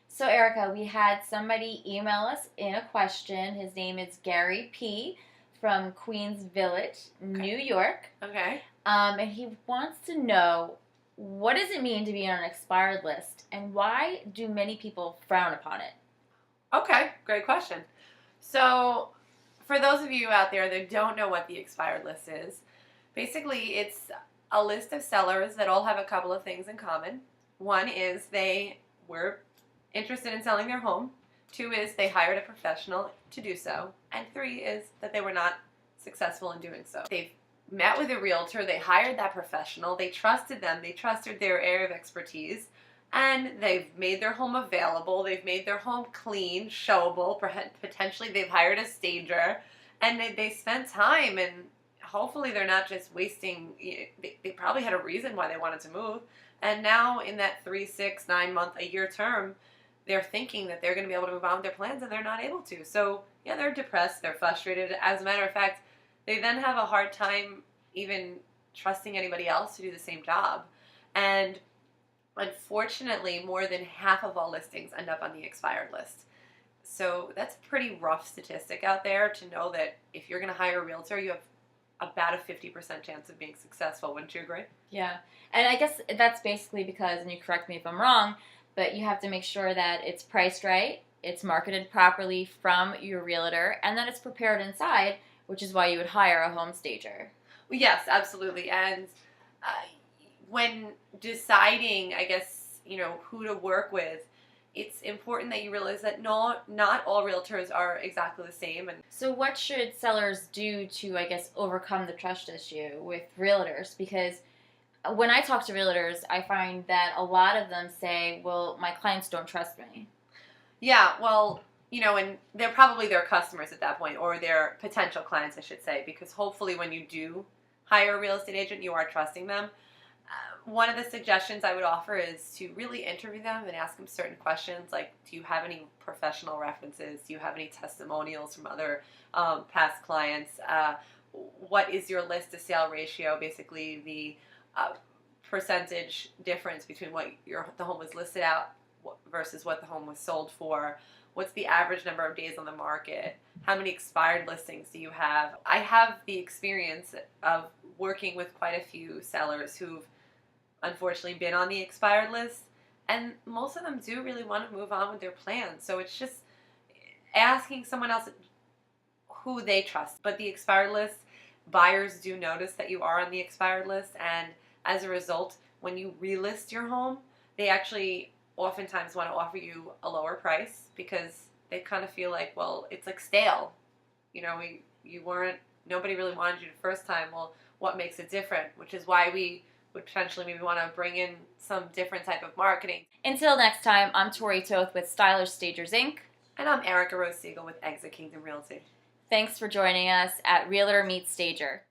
So, Erica, we had somebody email us in a question. His name is Gary P. from Queens Village, New York. Okay. And he wants to know, what does it mean to be on an expired list, and why do many people frown upon it? Okay, great question. So, for those of you out there that don't know what the expired list is, basically it's a list of sellers that all have a couple of things in common. One is they were interested in selling their home. Two is they hired a professional to do so. And three is that they were not successful in doing so. They've met with a realtor, they hired that professional, they trusted them, they trusted their area of expertise, and they've made their home available, they've made their home clean, showable, potentially they've hired a stager, and they spent time, and hopefully they're not just wasting, they probably had a reason why they wanted to move, and now in that 3, 6, 9 month, a year term, they're thinking that they're going to be able to move on with their plans, and they're not able to. So yeah, they're depressed, they're frustrated. As a matter of fact, they then have a hard time even trusting anybody else to do the same job. And unfortunately, more than half of all listings end up on the expired list. So that's a pretty rough statistic out there to know that if you're going to hire a realtor, you have about a 50% chance of being successful. Wouldn't you agree? Yeah, and I guess that's basically because, and you correct me if I'm wrong, but you have to make sure that it's priced right, it's marketed properly from your realtor, and that it's prepared inside, which is why you would hire a home stager. Well, yes, absolutely. And when deciding, I guess, who to work with, it's important that you realize that not all realtors are exactly the same. And so what should sellers do to, I guess, overcome the trust issue with realtors? Because when I talk to realtors, I find that a lot of them say, well, my clients don't trust me. Yeah, well, and they're probably their customers at that point, or their potential clients, I should say, because hopefully when you do hire a real estate agent, you are trusting them. One of the suggestions I would offer is to really interview them and ask them certain questions, like, do you have any professional references? Do you have any testimonials from other past clients? What is your list to sale ratio, basically the percentage difference between what the home was listed out versus what the home was sold for. What's the average number of days on the market? How many expired listings do you have? I have the experience of working with quite a few sellers who've unfortunately been on the expired list, and most of them do really want to move on with their plans. So it's just asking someone else who they trust. But the expired list, buyers do notice that you are on the expired list, and as a result, when you relist your home, they actually oftentimes want to offer you a lower price because they kind of feel like, well, it's like stale. Nobody really wanted you the first time. Well, what makes it different? Which is why we would potentially maybe want to bring in some different type of marketing. Until next time, I'm Tori Toth with Stylish Stagers, Inc. And I'm Erica Rose Siegel with Exit Kingdom Realty. Thanks for joining us at Realtor Meets Stager.